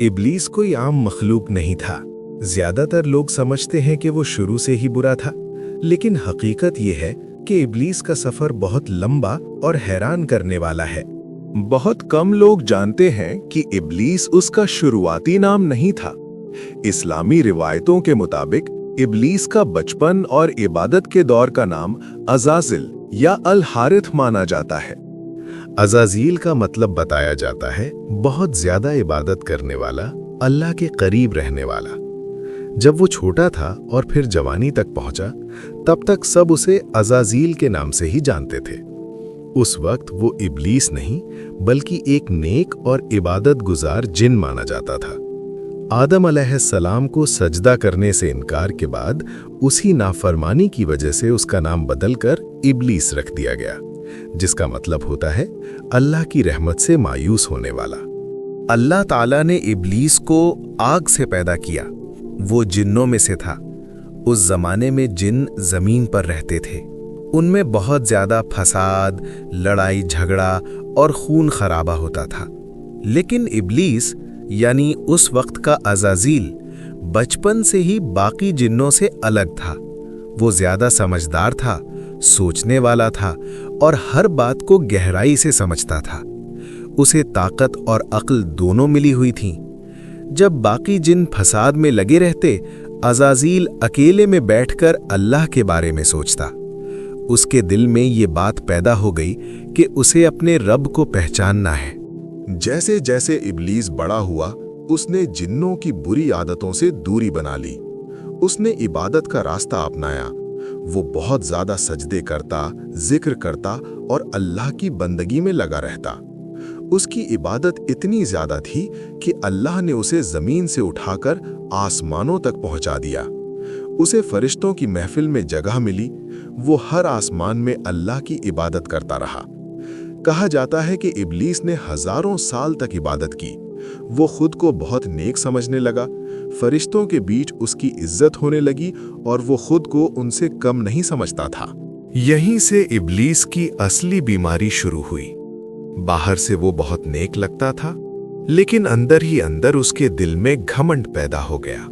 इब्लीस कोई आम मखलूक नहीं था। ज्यादातर लोग समझते हैं कि वो शुरू से ही बुरा था, लेकिन हकीकत ये है कि इब्लीस का सफर बहुत लंबा और हैरान करने वाला है। बहुत कम लोग जानते हैं कि इब्लीस उसका शुरुआती नाम नहीं था। इस्लामी रिवायतों के मुताबिक इब्लीस का बचपन और इबादत के दौर का नाम अज़ाज़िल या अल हारिथ माना जाता है। अज़ाज़ील का मतलब बताया जाता है बहुत ज्यादा इबादत करने वाला, अल्लाह के करीब रहने वाला। जब वो छोटा था और फिर जवानी तक पहुंचा, तब तक सब उसे अज़ाज़ील के नाम से ही जानते थे। उस वक्त वो इब्लीस नहीं बल्कि एक नेक और इबादत गुजार जिन माना जाता था। आदम अलैहिस्सलाम को सजदा करने से इनकार के बाद उसी नाफरमानी की वजह से उसका नाम बदलकर इब्लीस रख दिया गया, जिसका मतलब होता है अल्लाह की रहमत से मायूस होने वाला। अल्लाह ताला ने इब्लीस को आग से पैदा किया। वो जिन्नों में से था। उस जमाने में जिन जमीन पर रहते थे। उनमें बहुत ज्यादा फसाद, लड़ाई झगड़ा और खून खराबा होता था। लेकिन इब्लीस यानी उस वक्त का अज़ाज़ील बचपन से ही बाकी जिन्नों से अलग था। वो ज्यादा समझदार था, सोचने वाला था और हर बात को गहराई से समझता था। उसे ताकत और अक्ल दोनों मिली हुई थीं। जब बाकी जिन फसाद में लगे रहते, अज़ाज़ील अकेले में बैठकर अल्लाह के बारे में सोचता। उसके दिल में ये बात पैदा हो गई कि उसे अपने रब को पहचानना है। जैसे जैसे इब्लीस बड़ा हुआ, उसने जिन्नों की बुरी आदतों से दूरी बना ली। उसने इबादत का रास्ता अपनाया। वो बहुत ज्यादा सजदे करता, जिक्र करता और अल्लाह की बंदगी में लगा रहता। उसकी इबादत इतनी ज्यादा थी कि अल्लाह ने उसे जमीन से उठाकर आसमानों तक पहुंचा दिया। उसे फरिश्तों की महफिल में जगह मिली। वो हर आसमान में अल्लाह की इबादत करता रहा। कहा जाता है कि इब्लीस ने हजारों साल तक इबादत की। वो खुद को बहुत नेक समझने लगा। फरिश्तों के बीच उसकी इज्जत होने लगी और वो खुद को उनसे कम नहीं समझता था। यहीं से इब्लीस की असली बीमारी शुरू हुई। बाहर से वो बहुत नेक लगता था, लेकिन अंदर ही अंदर उसके दिल में घमंड पैदा हो गया।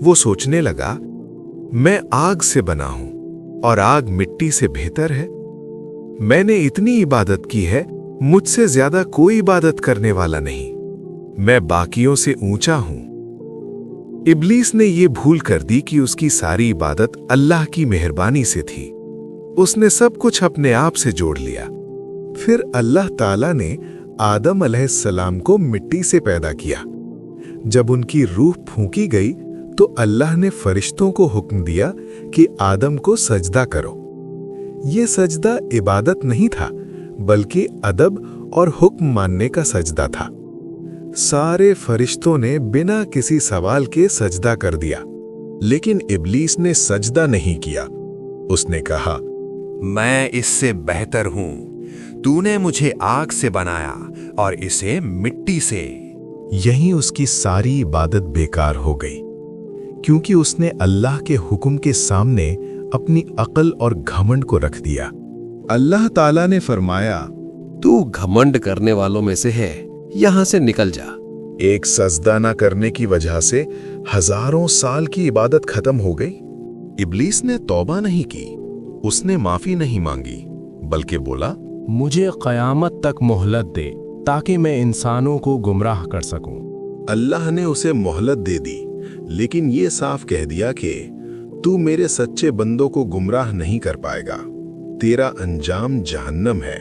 वो सोचने लगा, मैं आग से बना हूं और आग मिट्टी से बेहतर है। मैंने इतनी इबादत की है, मुझसे ज्यादा कोई इबादत करने वाला नहीं। मैं बाकियों से ऊंचा हूं। इब्लीस ने ये भूल कर दी कि उसकी सारी इबादत अल्लाह की मेहरबानी से थी। उसने सब कुछ अपने आप से जोड़ लिया। फिर अल्लाह ताला ने आदम अलैहिस्सलाम को मिट्टी से पैदा किया। जब उनकी रूह फूंकी गई तो अल्लाह ने फरिश्तों को हुक्म दिया कि आदम को सजदा करो। ये सजदा इबादत नहीं था, बल्कि अदब और हुक्म मानने का सजदा था। सारे फरिश्तों ने बिना किसी सवाल के सजदा कर दिया, लेकिन इब्लीस ने सजदा नहीं किया। उसने कहा, मैं इससे बेहतर हूं। तूने मुझे आग से बनाया और इसे मिट्टी से। यहीं उसकी सारी इबादत बेकार हो गई, क्योंकि उसने अल्लाह के हुक्म के सामने अपनी अक्ल और घमंड को रख दिया। अल्लाह ताला ने फरमाया, तू घमंड करने वालों में से है, यहां से निकल जा। एक सजदा न करने की वजह से हजारों साल की इबादत खत्म हो गई। इब्लीस ने तौबा नहीं की, उसने माफी नहीं मांगी, बल्कि बोला, मुझे क़यामत तक मोहलत दे ताकि मैं इंसानों को गुमराह कर सकूं। अल्लाह ने उसे मोहलत दे दी, लेकिन ये साफ कह दिया कि तू मेरे सच्चे बंदों को गुमराह नहीं कर पाएगा। तेरा अंजाम जहन्नम है।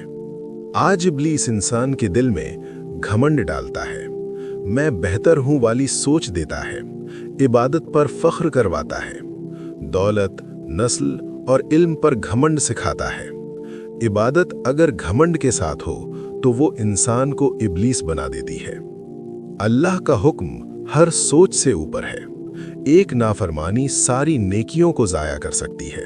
आज इब्लीस इंसान के दिल में घमंड डालता है, मैं बेहतर हूं वाली सोच देता है, इबादत पर फख्र करवाता है, दौलत, नस्ल और इल्म पर घमंड सिखाता है। इबादत अगर घमंड के साथ हो तो वो इंसान को इब्लीस बना देती है। अल्लाह का हुक्म हर सोच से ऊपर है। एक नाफरमानी सारी नेकियों को जाया कर सकती है।